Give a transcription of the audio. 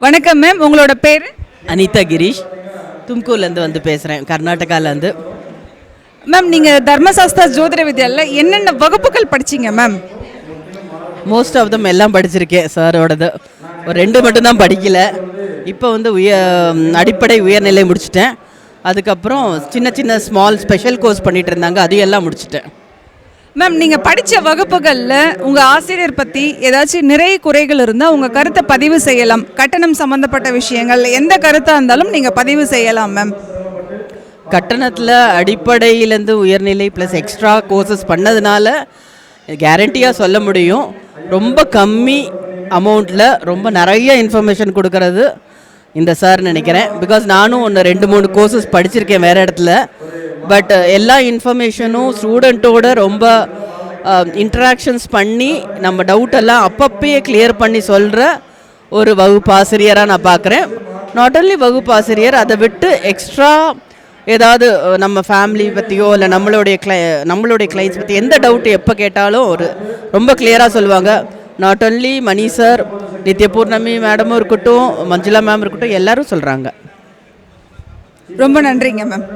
வணக்கம் மேம், உங்களோட பேர்? அனிதா கிரீஷ், தும்கூர்லேருந்து வந்து பேசுகிறேன், கர்நாடகாலேருந்து. மேம், நீங்கள் தர்மசாஸ்திரா ஜோதிட வித்யாவில் என்னென்ன வகுப்புகள் படிச்சீங்க மேம்? மோஸ்ட் ஆஃப் தம் எல்லாம் படிச்சிருக்கேன் சாரோடது. ஒரு 2 மட்டும்தான் படிக்கலை. இப்போ வந்து அடிப்படை உயர்நிலை முடிச்சிட்டேன். அதுக்கப்புறம் சின்ன சின்ன ஸ்மால் ஸ்பெஷல் கோர்ஸ் பண்ணிகிட்டு இருந்தாங்க, அது எல்லாம் முடிச்சிட்டேன். மேம், நீங்கள் படித்த வகுப்புகளில் உங்கள் ஆசிரியர் பற்றி ஏதாச்சும் நிறைய குறைகள் இருந்தால் உங்கள் கருத்தை பதிவு செய்யலாம். கட்டணம் சம்மந்தப்பட்ட விஷயங்கள் எந்த கருத்தாக இருந்தாலும் நீங்கள் பதிவு செய்யலாம் மேம். கட்டணத்தில் அடிப்படையிலேருந்து உயர்நிலை ப்ளஸ் எக்ஸ்ட்ரா கோர்சஸ் பண்ணதுனால கேரண்டியாக சொல்ல முடியும், ரொம்ப கம்மி அமௌண்ட்டில் ரொம்ப நிறைய இன்ஃபர்மேஷன் கொடுக்கறது இந்த சார் நினைக்கிறேன். பிகாஸ் நானும் 2-3 கோர்சஸ் படிச்சிருக்கேன் வேறு இடத்துல. பட் எல்லா இன்ஃபர்மேஷனும் ஸ்டூடெண்ட்டோட ரொம்ப இன்ட்ராக்ஷன்ஸ் பண்ணி நம்ம டவுட்டெல்லாம் அப்பப்பயே கிளியர் பண்ணி சொல்கிற ஒரு வகுப்பாசிரியராக நான் பார்க்குறேன். நாட் ஓன்லி வகுப்பாசிரியர், அதை விட்டு எக்ஸ்ட்ரா ஏதாவது நம்ம ஃபேமிலி பற்றியோ இல்லை நம்மளுடைய கிளைண்ட்ஸ் பற்றி எந்த டவுட்டு எப்போ கேட்டாலும் ரொம்ப கிளியராக சொல்லுவாங்க. நாட் ஓன்லி மணி சார், நித்யபூர்ணமி மேடமும் இருக்கட்டும், மஞ்சுளா மேம் இருக்கட்டும், எல்லோரும் சொல்கிறாங்க. ரொம்ப நன்றிங்க மேம்.